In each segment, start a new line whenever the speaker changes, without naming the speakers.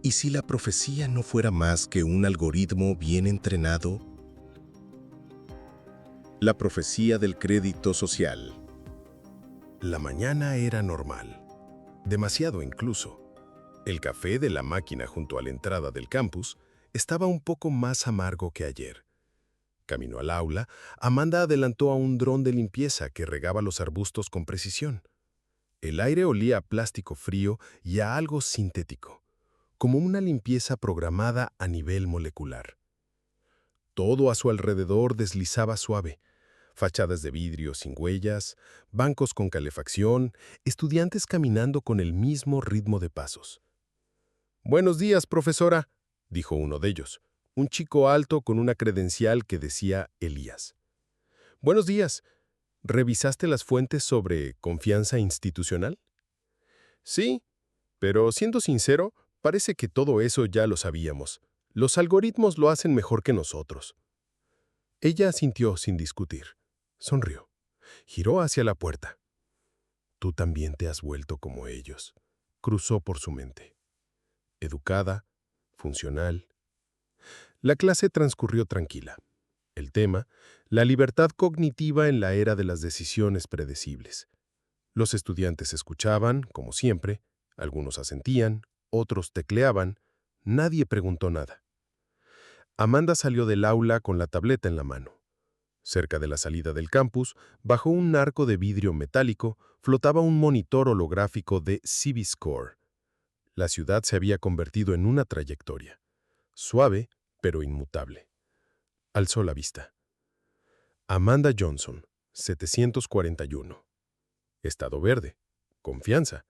¿Y si la profecía no fuera más que un algoritmo bien entrenado? La profecía del crédito social. La mañana era normal, demasiado incluso. El café de la máquina junto a la entrada del campus estaba un poco más amargo que ayer. Camino al aula, Amanda adelantó a un dron de limpieza que regaba los arbustos con precisión. El aire olía a plástico frío y a algo sintético, como una limpieza programada a nivel molecular. Todo a su alrededor deslizaba suave. Fachadas de vidrio sin huellas, bancos con calefacción, estudiantes caminando con el mismo ritmo de pasos. «Buenos días, profesora», dijo uno de ellos, un chico alto con una credencial que decía Elías. «Buenos días. ¿Revisaste las fuentes sobre confianza institucional?» «Sí, pero siendo sincero, parece que todo eso ya lo sabíamos. Los algoritmos lo hacen mejor que nosotros». Ella asintió sin discutir. Sonrió. Giró hacia la puerta. «Tú también te has vuelto como ellos», cruzó por su mente. Educada, funcional. La clase transcurrió tranquila. El tema, la libertad cognitiva en la era de las decisiones predecibles. Los estudiantes escuchaban, como siempre, algunos asentían, otros tecleaban, nadie preguntó nada. Amanda salió del aula con la tableta en la mano. Cerca de la salida del campus, bajo un arco de vidrio metálico, flotaba un monitor holográfico de CiviScore. La ciudad se había convertido en una trayectoria. Suave, pero inmutable. Alzó la vista. Amanda Johnson, 741. Estado verde. Confianza.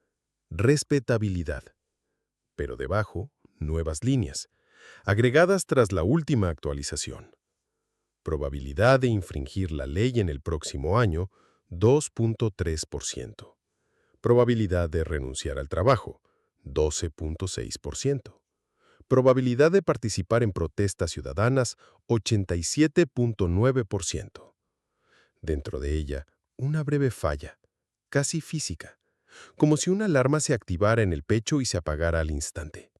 Respetabilidad. Pero debajo, nuevas líneas, agregadas tras la última actualización. Probabilidad de infringir la ley en el próximo año, 2.3%. Probabilidad de renunciar al trabajo, 12.6%. Probabilidad de participar en protestas ciudadanas, 87.9%. Dentro de ella, una breve falla, casi física, como si una alarma se activara en el pecho y se apagara al instante.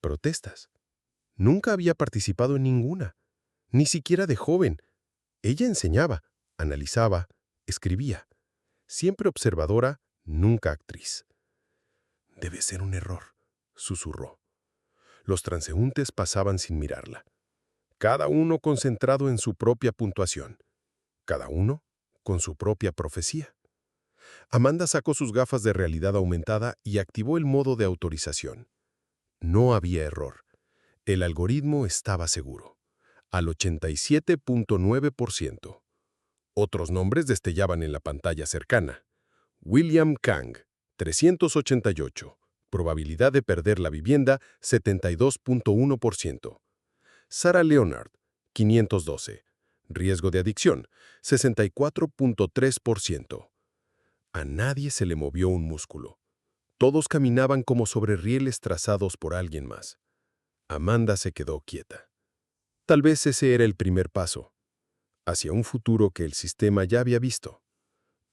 Protestas. Nunca había participado en ninguna, ni siquiera de joven. Ella enseñaba, analizaba, escribía. Siempre observadora, nunca actriz. «Debe ser un error», susurró. Los transeúntes pasaban sin mirarla. Cada uno concentrado en su propia puntuación. Cada uno con su propia profecía. Amanda sacó sus gafas de realidad aumentada y activó el modo de autorización. No había error. El algoritmo estaba seguro. Al 87.9%. Otros nombres destellaban en la pantalla cercana. William Kang, 388. Probabilidad de perder la vivienda, 72.1%. Sarah Leonard, 512. Riesgo de adicción, 64.3%. A nadie se le movió un músculo. Todos caminaban como sobre rieles trazados por alguien más. Amanda se quedó quieta. Tal vez ese era el primer paso, hacia un futuro que el sistema ya había visto.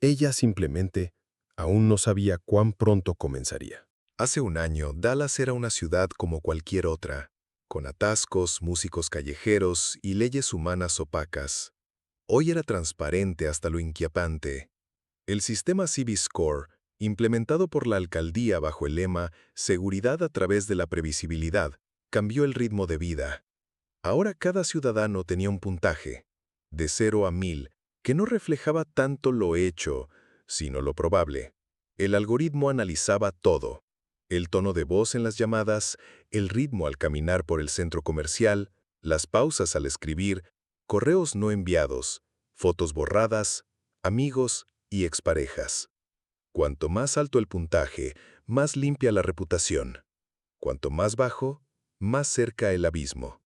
Ella simplemente aún no sabía cuán pronto comenzaría.
Hace un año, Dallas era una ciudad como cualquier otra, con atascos, músicos callejeros y leyes humanas opacas. Hoy era transparente hasta lo inquietante. El sistema CiviScore, implementado por la alcaldía bajo el lema «Seguridad a través de la previsibilidad», cambió el ritmo de vida. Ahora cada ciudadano tenía un puntaje, de 0 a 1000, que no reflejaba tanto lo hecho, sino lo probable. El algoritmo analizaba todo. El tono de voz en las llamadas, el ritmo al caminar por el centro comercial, las pausas al escribir, correos no enviados, fotos borradas, amigos y exparejas. Cuanto más alto el puntaje, más limpia la reputación. Cuanto más bajo, más cerca el abismo.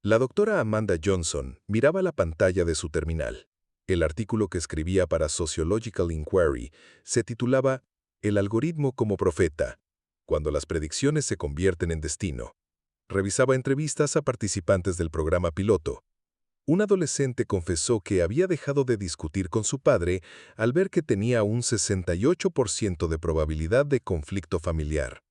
La doctora Amanda Johnson miraba la pantalla de su terminal. El artículo que escribía para Sociological Inquiry se titulaba «El algoritmo como profeta, cuando las predicciones se convierten en destino». Revisaba entrevistas a participantes del programa piloto. Un adolescente confesó que había dejado de discutir con su padre al ver que tenía un 68% de probabilidad de conflicto familiar.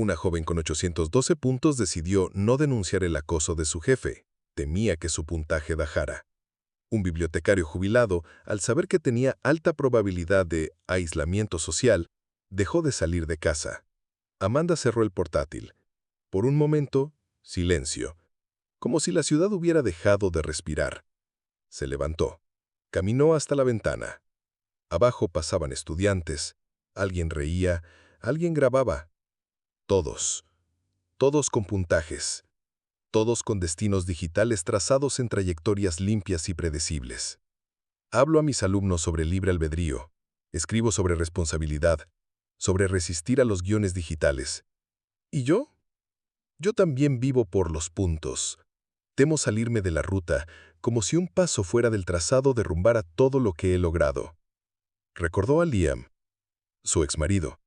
Una joven con 812 puntos decidió no denunciar el acoso de su jefe. Temía que su puntaje bajara. Un bibliotecario jubilado, al saber que tenía alta probabilidad de aislamiento social, dejó de salir de casa. Amanda cerró el portátil. Por un momento, silencio, como si la ciudad hubiera dejado de respirar. Se levantó. Caminó hasta la ventana. Abajo pasaban estudiantes. Alguien reía, alguien grababa. Todos con puntajes. Todos con destinos digitales trazados en trayectorias limpias y predecibles. Hablo a mis alumnos sobre libre albedrío. Escribo sobre responsabilidad, sobre resistir a los guiones digitales. ¿Y yo? Yo también vivo por los puntos. Temo salirme de la ruta, como si un paso fuera del trazado derrumbara todo lo que he logrado. Recordó a Liam, su exmarido.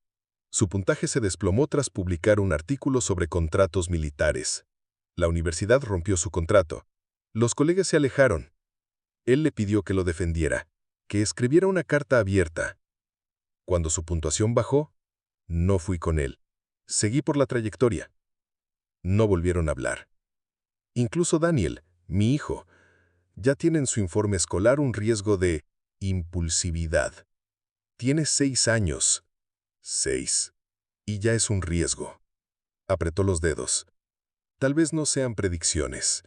Su puntaje se desplomó tras publicar un artículo sobre contratos militares. La universidad rompió su contrato. Los colegas se alejaron. Él le pidió que lo defendiera, que escribiera una carta abierta. Cuando su puntuación bajó, no fui con él. Seguí por la trayectoria. No volvieron a hablar. Incluso Daniel, mi hijo, ya tiene en su informe escolar un riesgo de impulsividad. Tiene 6 años. 6. Y ya es un riesgo. Apretó los dedos. Tal vez no sean predicciones.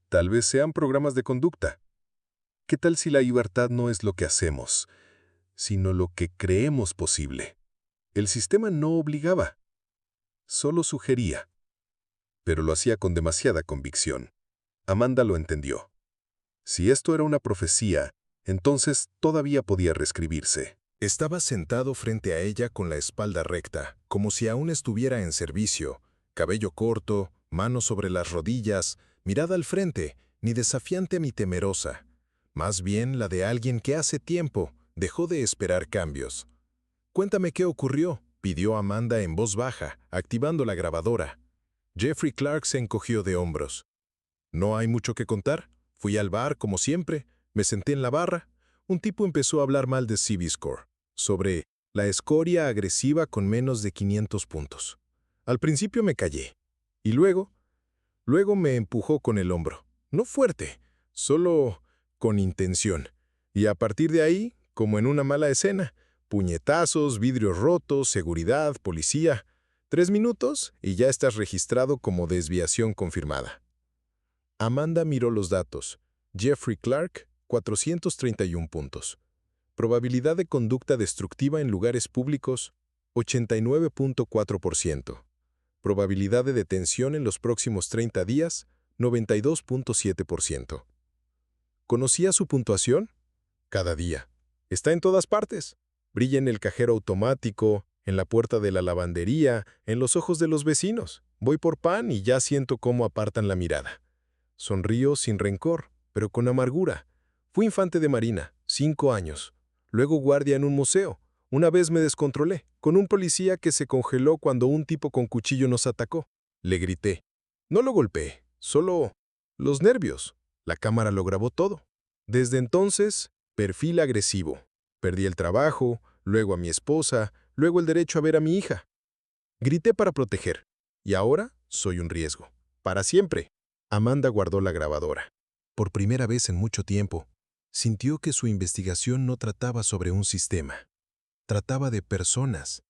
Tal vez sean programas de conducta. ¿Qué tal si la libertad no es lo que hacemos, sino lo que creemos posible? El sistema no obligaba, solo sugería. Pero lo hacía con demasiada convicción. Amanda lo entendió. Si esto era una profecía, entonces todavía podía reescribirse. Estaba sentado frente a ella con la espalda recta, como si aún estuviera en servicio, cabello corto, manos sobre las rodillas, mirada al frente, ni desafiante ni temerosa. Más bien la de alguien que hace tiempo dejó de esperar cambios. «Cuéntame qué ocurrió», pidió Amanda en voz baja, activando la grabadora. Jeffrey Clark se encogió de hombros. «No hay mucho que contar. Fui al bar, como siempre, me senté en la barra. Un tipo empezó a hablar mal de CiviScore, sobre la escoria agresiva con menos de 500 puntos. Al principio me callé. Y luego me empujó con el hombro. No fuerte, solo con intención. Y a partir de ahí, como en una mala escena, puñetazos, vidrios rotos, seguridad, policía. 3 minutos y ya estás registrado como desviación confirmada». Amanda miró los datos. Jeffrey Clark, 431 puntos. Probabilidad de conducta destructiva en lugares públicos, 89.4%. Probabilidad de detención en los próximos 30 días, 92.7%. ¿Conocía su puntuación? Cada día. Está en todas partes. Brilla en el cajero automático, en la puerta de la lavandería, en los ojos de los vecinos. Voy por pan y ya siento cómo apartan la mirada. Sonrío sin rencor, pero con amargura. Fui infante de marina, 5 años. Luego guardia en un museo. Una vez me descontrolé, con un policía que se congeló cuando un tipo con cuchillo nos atacó. Le grité. No lo golpeé, solo los nervios. La cámara lo grabó todo. Desde entonces, perfil agresivo. Perdí el trabajo, luego a mi esposa, luego el derecho a ver a mi hija. Grité para proteger. Y ahora soy un riesgo. Para siempre. Amanda guardó la grabadora. Por primera vez en mucho tiempo, sintió que su investigación no trataba sobre un sistema. Trataba de personas.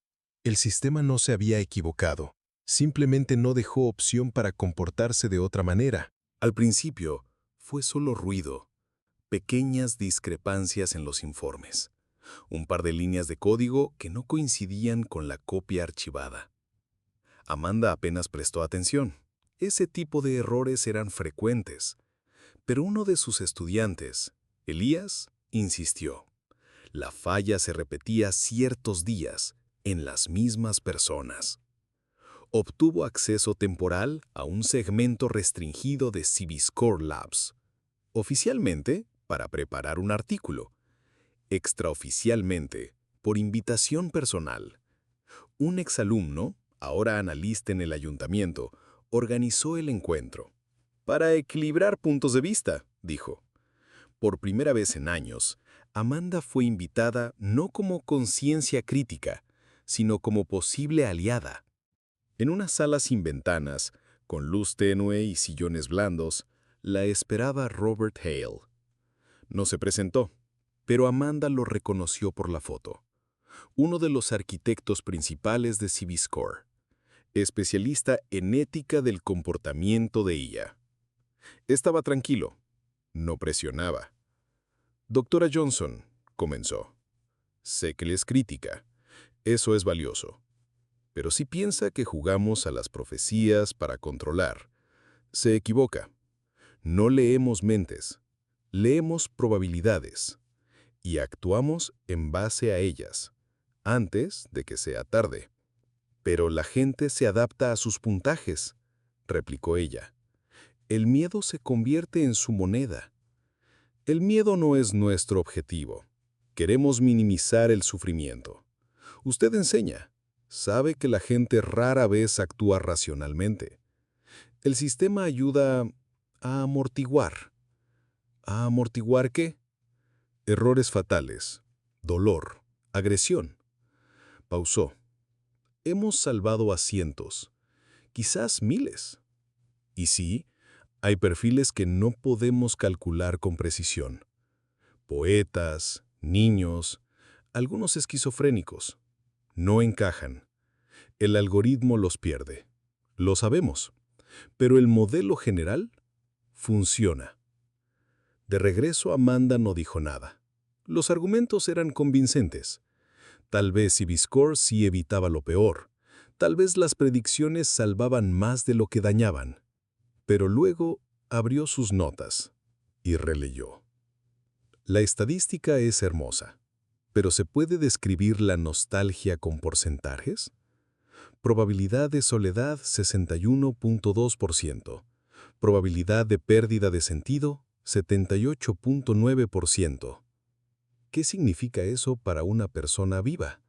El sistema no se había equivocado. Simplemente no dejó opción para comportarse de otra manera. Al principio, fue solo ruido. Pequeñas discrepancias en los informes. Un par de líneas de código que no coincidían con la copia archivada. Amanda apenas prestó atención. Ese tipo de errores eran frecuentes. Pero uno de sus estudiantes, Elías, insistió. La falla se repetía ciertos días, en las mismas personas. Obtuvo acceso temporal a un segmento restringido de CiviScore Labs. Oficialmente, para preparar un artículo. Extraoficialmente, por invitación personal. Un exalumno, ahora analista en el ayuntamiento, organizó el encuentro. Para equilibrar puntos de vista, dijo. Por primera vez en años, Amanda fue invitada no como conciencia crítica, sino como posible aliada.
En una sala sin ventanas, con luz tenue y sillones blandos, la esperaba Robert Hale. No se presentó, pero Amanda lo reconoció por la foto. Uno de los arquitectos principales de Cibiscore, especialista en ética del comportamiento de IA. Estaba tranquilo, no presionaba. Doctora Johnson, comenzó. Sé que le es crítica. Eso es valioso. Pero si piensa que jugamos a las profecías para controlar, se equivoca. No leemos mentes, leemos probabilidades y actuamos en base a ellas, antes de que sea tarde. Pero la gente se adapta a sus puntajes, replicó ella. El miedo se convierte en su moneda. El miedo no es nuestro objetivo. Queremos minimizar el sufrimiento. Usted enseña. Sabe que la gente rara vez actúa racionalmente. El sistema ayuda a amortiguar. ¿A amortiguar qué? Errores fatales, dolor, agresión. Pausó. Hemos salvado a cientos, quizás miles. Y sí, hay perfiles que no podemos calcular con precisión. Poetas, niños, algunos esquizofrénicos. No encajan. El algoritmo los pierde. Lo sabemos. Pero el modelo general funciona. De regreso, Amanda no dijo nada. Los argumentos eran convincentes. Tal vez Cibiscore sí evitaba lo peor. Tal vez las predicciones salvaban más de lo que dañaban. Pero luego abrió sus notas y releyó. La estadística es hermosa, pero ¿se puede describir la nostalgia con porcentajes? Probabilidad de soledad 61.2%. Probabilidad de pérdida de sentido 78.9%. ¿Qué significa eso para una persona viva?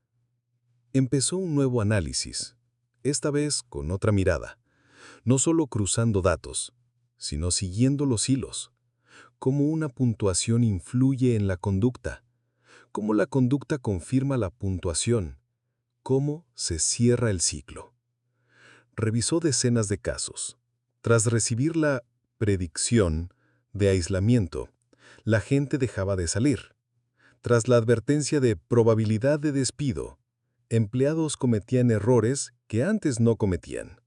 Empezó un nuevo análisis, esta vez con otra mirada, no solo cruzando datos, sino siguiendo los hilos. Cómo una puntuación influye en la conducta, cómo la conducta confirma la puntuación, cómo se cierra el ciclo. Revisó decenas de casos. Tras recibir la predicción de aislamiento, la gente dejaba de salir. Tras la advertencia de probabilidad de despido, empleados cometían errores que antes no cometían.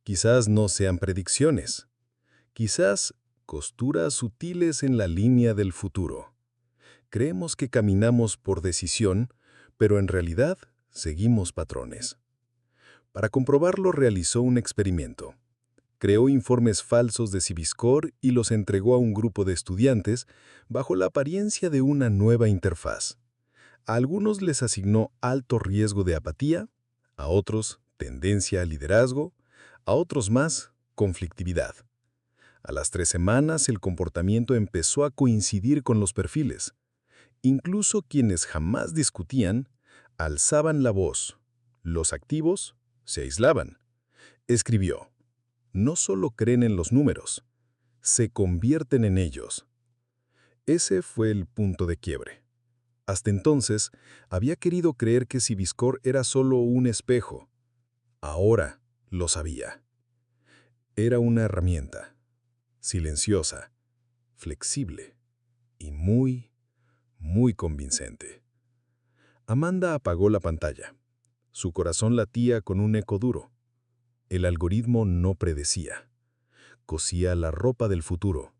Quizás no sean predicciones. Quizás costuras sutiles en la línea del futuro. Creemos que caminamos por decisión, pero en realidad seguimos patrones. Para comprobarlo realizó un experimento. Creó informes falsos de Cibiscore y los entregó a un grupo de estudiantes bajo la apariencia de una nueva interfaz. A algunos les asignó alto riesgo de apatía, a otros tendencia al liderazgo, a otros más conflictividad. A las 3 semanas el comportamiento empezó a coincidir con los perfiles. Incluso quienes jamás discutían, alzaban la voz. Los activos se aislaban. Escribió, no solo creen en los números, se convierten en ellos. Ese fue el punto de quiebre. Hasta entonces, había querido creer que Cibiscore era solo un espejo. Ahora lo sabía. Era una herramienta, silenciosa, flexible y muy convincente. Amanda apagó la pantalla. Su corazón latía con un eco duro. El algoritmo no predecía. Cosía la ropa del futuro,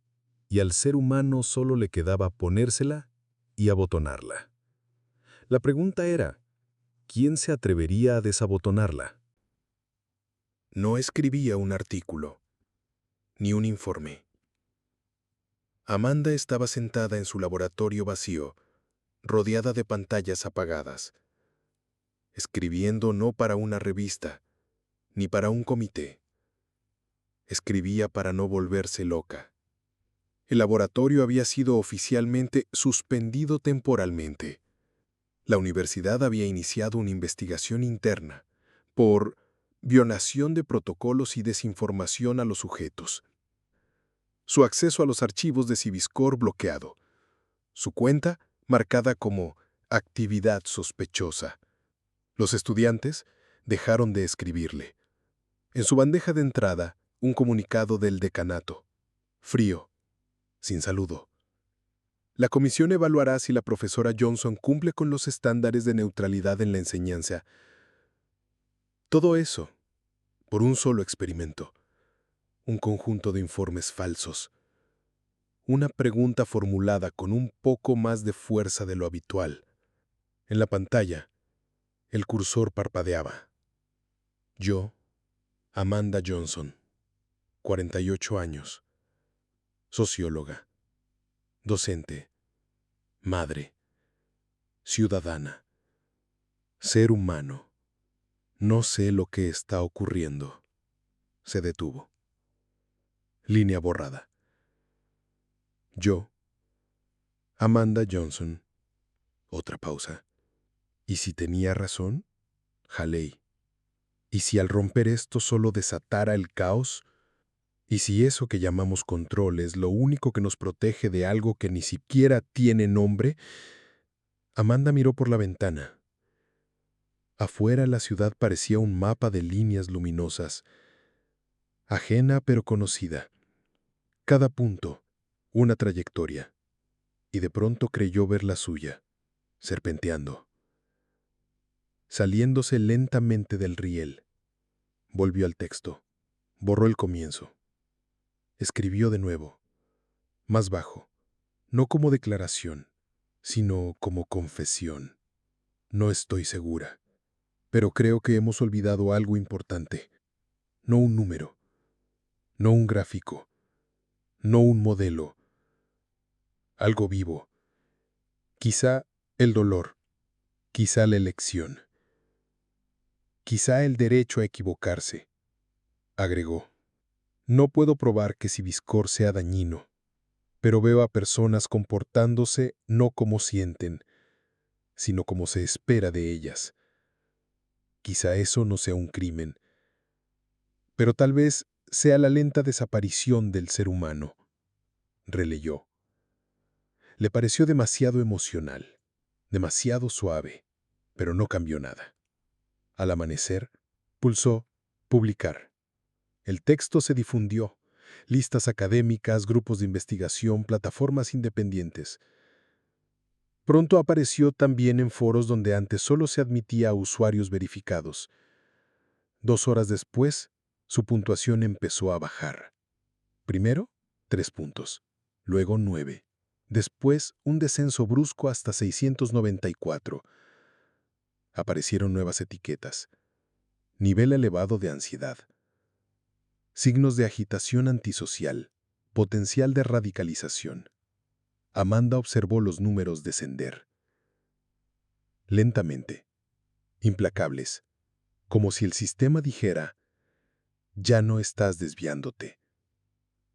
y al ser humano solo le quedaba ponérsela y abotonarla. La pregunta era, ¿quién se atrevería a desabotonarla?
No escribía un artículo, ni un informe. Amanda estaba sentada en su laboratorio vacío, rodeada de pantallas apagadas, escribiendo no para una revista, ni para un comité. Escribía para no volverse loca. El laboratorio había sido oficialmente suspendido temporalmente. La universidad había iniciado una investigación interna por violación de protocolos y desinformación a los sujetos. Su acceso a los archivos de Cibiscore bloqueado. Su cuenta marcada como actividad sospechosa. Los estudiantes dejaron de escribirle.
En su bandeja de entrada, un comunicado del decanato. Frío, sin saludo. La comisión evaluará si la profesora Johnson cumple con los estándares de neutralidad en la enseñanza. Todo eso, por un solo experimento. Un conjunto de informes falsos. Una pregunta formulada con un poco más de fuerza de lo habitual. En la pantalla, el cursor parpadeaba. Yo, Amanda Johnson, 48 años, socióloga, docente, madre, ciudadana, ser humano. No sé lo que está ocurriendo. Se detuvo. Línea borrada. Yo, Amanda Johnson. Otra pausa. ¿Y si tenía razón? Haley. ¿Y si al romper esto solo desatara el caos? ¿Y si eso que llamamos control es lo único que nos protege de algo que ni siquiera tiene nombre? Amanda miró por la ventana. Afuera la ciudad parecía un mapa de líneas luminosas, ajena pero conocida. Cada punto, una trayectoria. Y de pronto creyó ver la suya, serpenteando. Saliéndose lentamente del riel. Volvió al texto. Borró el comienzo. Escribió de nuevo, más bajo, no como declaración, sino como confesión. No estoy segura, pero creo que hemos olvidado algo importante. No un número, no un gráfico, no un modelo, algo vivo. Quizá el dolor, quizá la elección, quizá el derecho a equivocarse, agregó. No puedo probar que Civiscore sea dañino, pero veo a personas comportándose no como sienten, sino como se espera de ellas. Quizá eso no sea un crimen, pero tal vez sea la lenta desaparición del ser humano, releyó. Le pareció demasiado emocional, demasiado suave, pero no cambió nada. Al amanecer, pulsó publicar. El texto se difundió. Listas académicas, grupos de investigación, plataformas independientes. Pronto apareció también en foros donde antes solo se admitía a usuarios verificados. 2 horas después, su puntuación empezó a bajar. Primero, 3 puntos, luego 9. Después, un descenso brusco hasta 694. Aparecieron nuevas etiquetas. Nivel elevado de ansiedad. Signos de agitación antisocial. Potencial de radicalización. Amanda observó los números descender. Lentamente. Implacables. Como si el sistema dijera, ya no estás desviándote.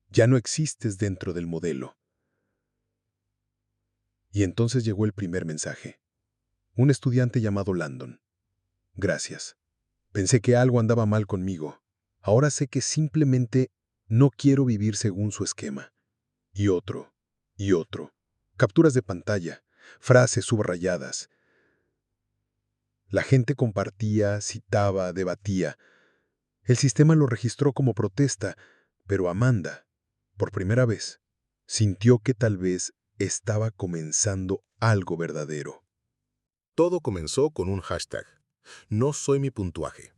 Ya no existes dentro del modelo. Y entonces llegó el primer mensaje. Un estudiante llamado Landon. Gracias. Pensé que algo andaba mal conmigo. Ahora sé que simplemente no quiero vivir según su esquema. Y otro, y otro. Capturas de pantalla, frases subrayadas. La gente compartía, citaba, debatía. El sistema lo registró como protesta, pero Amanda, por primera vez, sintió que tal vez estaba comenzando algo verdadero.
Todo comenzó con un hashtag, no soy mi puntuaje,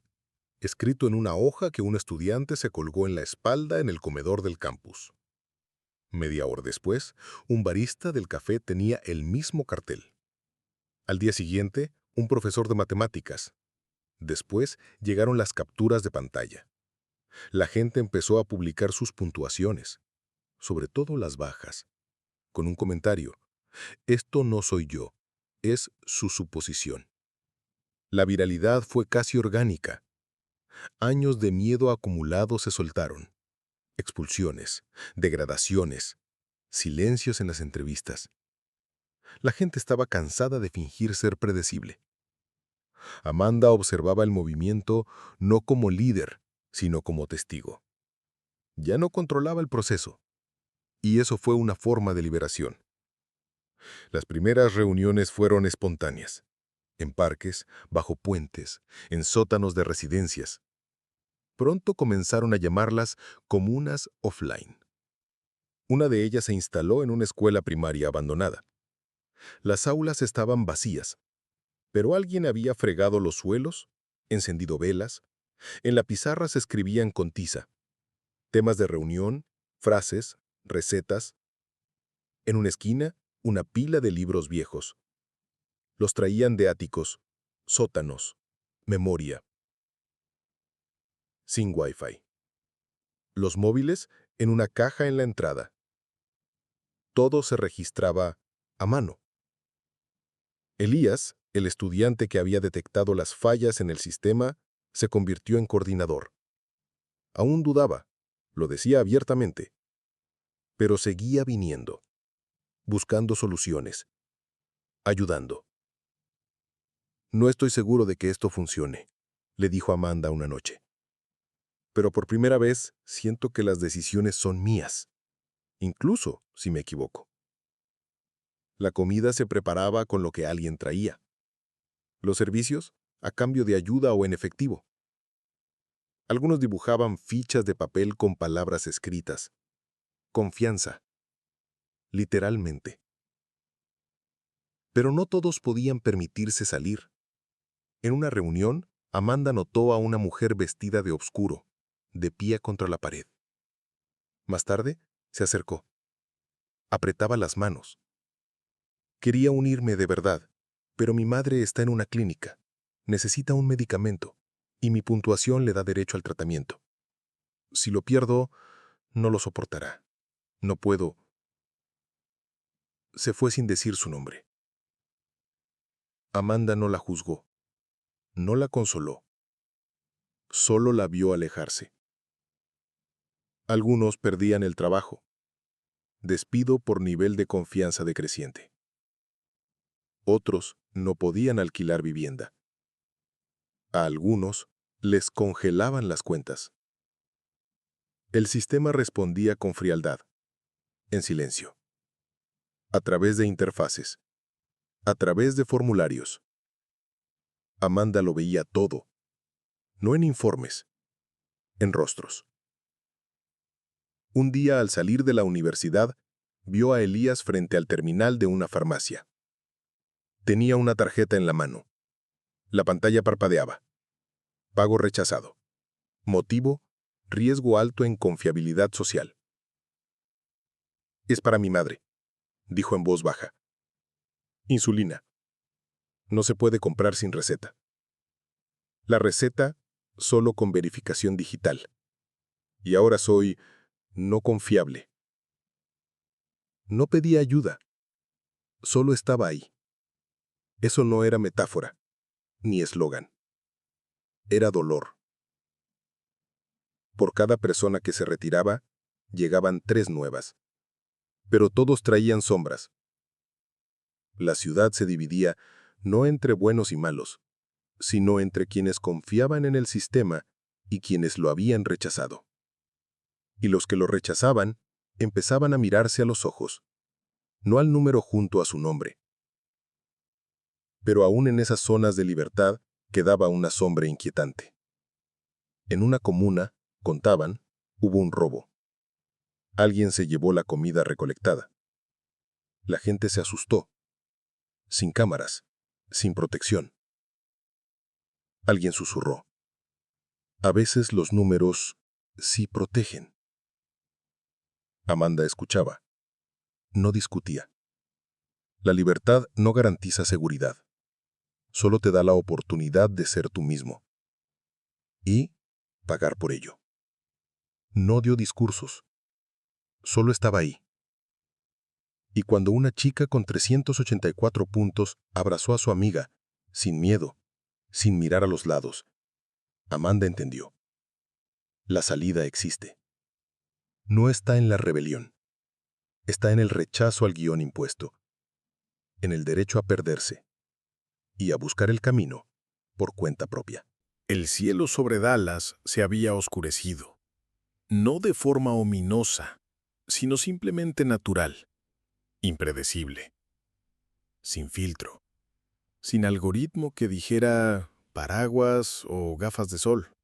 escrito en una hoja que un estudiante se colgó en la espalda en el comedor del campus. Media hora después, un barista del café tenía el mismo cartel. Al día siguiente, un profesor de matemáticas. Después llegaron las capturas de pantalla. La gente empezó a publicar sus puntuaciones, sobre todo las bajas, con un comentario. Esto no soy yo, es su suposición. La viralidad fue casi orgánica. Años de miedo acumulado se soltaron. Expulsiones, degradaciones, silencios en las entrevistas. La gente estaba cansada de fingir ser predecible. Amanda observaba el movimiento no como líder, sino como testigo. Ya no controlaba el proceso, y eso fue una forma de liberación. Las primeras reuniones fueron espontáneas, en parques, bajo puentes, en sótanos de residencias.
Pronto comenzaron a llamarlas comunas offline. Una de ellas se instaló en una escuela primaria abandonada. Las aulas estaban vacías, pero alguien había fregado los suelos, encendido velas. En la pizarra se escribían con tiza temas de reunión, frases, recetas. En una esquina, una pila de libros viejos. Los traían de áticos, sótanos, memoria, sin Wi-Fi. Los móviles en una caja en la entrada. Todo se registraba a mano. Elías, el estudiante que había detectado las fallas en el sistema, se convirtió en coordinador. Aún dudaba, lo decía abiertamente, pero seguía viniendo, buscando soluciones, ayudando. No estoy seguro de que esto funcione, le dijo Amanda una noche. Pero por primera vez siento que las decisiones son mías, incluso si me equivoco. La comida se preparaba con lo que alguien traía. Los servicios, a cambio de ayuda o en efectivo. Algunos dibujaban fichas de papel con palabras escritas. Confianza. Literalmente. Pero no todos podían permitirse salir. En una reunión, Amanda notó a una mujer vestida de oscuro, de pie contra la pared. Más tarde, se acercó. Apretaba las manos. Quería unirme de verdad, pero mi madre está en una clínica. Necesita un medicamento, y mi puntuación le da derecho al tratamiento. Si lo pierdo, no lo soportará. No puedo. Se fue sin decir su nombre. Amanda no la juzgó. No la consoló. Solo la vio alejarse. Algunos perdían el trabajo. Despido por nivel de confianza decreciente. Otros no podían alquilar vivienda. A algunos les congelaban las cuentas. El sistema respondía con frialdad, en silencio, a través de interfaces, a través de formularios. Amanda lo veía todo, no en informes, en rostros. Un día al salir de la universidad, vio a Elías frente al terminal de una farmacia. Tenía una tarjeta en la mano. La pantalla parpadeaba. Pago rechazado. Motivo: riesgo alto en confiabilidad social. Es para mi madre, dijo en voz baja. Insulina. No se puede comprar sin receta. La receta solo con verificación digital. Y ahora soy no confiable. No pedía ayuda. Solo estaba ahí. Eso no era metáfora, ni eslogan. Era dolor. Por cada persona que se retiraba, llegaban 3 nuevas. Pero todos traían sombras. La ciudad se dividía no entre buenos y malos, sino entre quienes confiaban en el sistema y quienes lo habían rechazado. Y los que lo rechazaban empezaban a mirarse a los ojos, no al número junto a su nombre. Pero aún en esas zonas de libertad quedaba una sombra inquietante. En una comuna, contaban, hubo un robo. Alguien se llevó la comida recolectada. La gente se asustó. Sin cámaras, sin protección. Alguien susurró. A veces los números sí protegen. Amanda escuchaba. No discutía. La libertad no garantiza seguridad. Solo te da la oportunidad de ser tú mismo. Y pagar por ello. No dio discursos. Solo estaba ahí. Y cuando una chica con 384 puntos abrazó a su amiga, sin miedo, sin mirar a los lados, Amanda entendió. La salida existe. No está en la rebelión. Está en el rechazo al guión impuesto. En el derecho a perderse. Y a buscar el camino por cuenta propia.
El cielo sobre Dallas se había oscurecido. No de forma ominosa, sino simplemente natural. Impredecible. Sin filtro. Sin algoritmo que dijera paraguas o gafas de sol.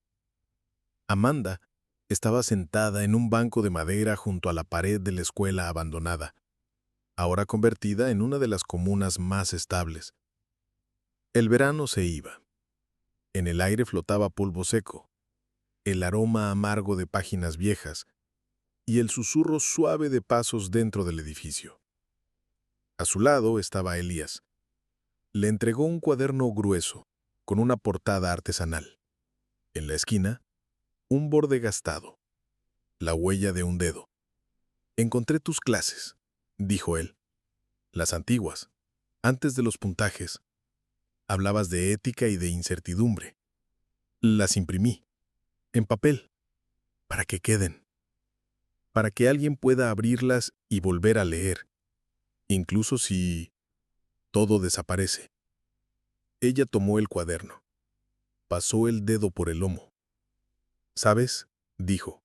Amanda estaba sentada en un banco de madera junto a la pared de la escuela abandonada, ahora convertida en una de las comunas más estables. El verano se iba. En el aire flotaba polvo seco, el aroma amargo de páginas viejas y el susurro suave de pasos dentro del edificio. A su lado estaba Elías. Le entregó un cuaderno grueso, con una portada artesanal. En la esquina, un borde gastado, la huella de un dedo. «Encontré tus clases», dijo él. «Las antiguas, antes de los puntajes. Hablabas de ética y de incertidumbre. Las imprimí, en papel, para que queden, para que alguien pueda abrirlas y volver a leer, incluso si todo desaparece». Ella tomó el cuaderno, pasó el dedo por el lomo. «¿Sabes?», dijo.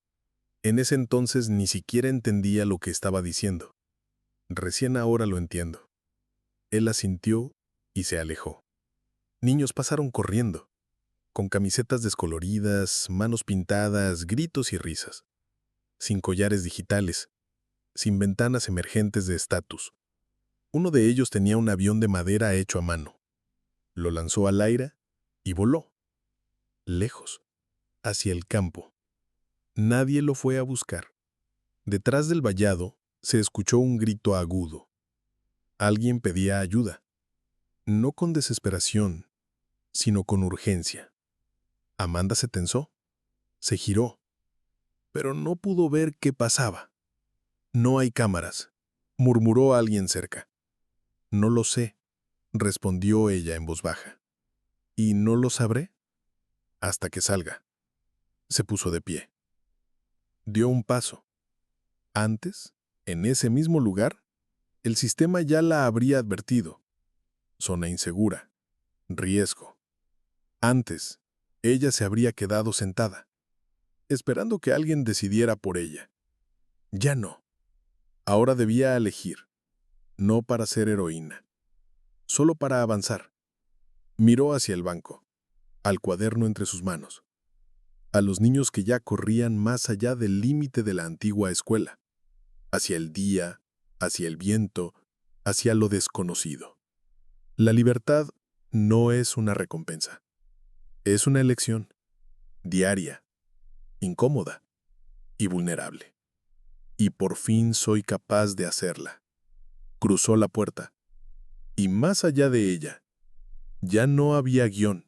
«En ese entonces ni siquiera entendía lo que estaba diciendo. Recién ahora lo entiendo». Él asintió y se alejó. Niños pasaron corriendo, con camisetas descoloridas, manos pintadas, gritos y risas, sin collares digitales, sin ventanas emergentes de estatus. Uno de ellos tenía un avión de madera hecho a mano. Lo lanzó al aire y voló, lejos, hacia el campo. Nadie lo fue a buscar. Detrás del vallado se escuchó un grito agudo. Alguien pedía ayuda, no con desesperación, sino con urgencia. Amanda se tensó, se giró, pero no pudo ver qué pasaba. «No hay cámaras», murmuró alguien cerca. «No lo sé», respondió ella en voz baja. «¿Y no lo sabré? Hasta que salga». Se puso de pie. Dio un paso. Antes, en ese mismo lugar, el sistema ya la habría advertido. Zona insegura. Riesgo. Antes, ella se habría quedado sentada, esperando que alguien decidiera por ella. Ya no. Ahora debía elegir, no para ser heroína, solo para avanzar. Miró hacia el banco, al cuaderno entre sus manos, a los niños que ya corrían más allá del límite de la antigua escuela, hacia el día, hacia el viento, hacia lo desconocido. La libertad no es una recompensa. Es una elección, diaria, incómoda y vulnerable. Y por fin soy capaz de hacerla. Cruzó la puerta, y más allá de ella, ya no había guión,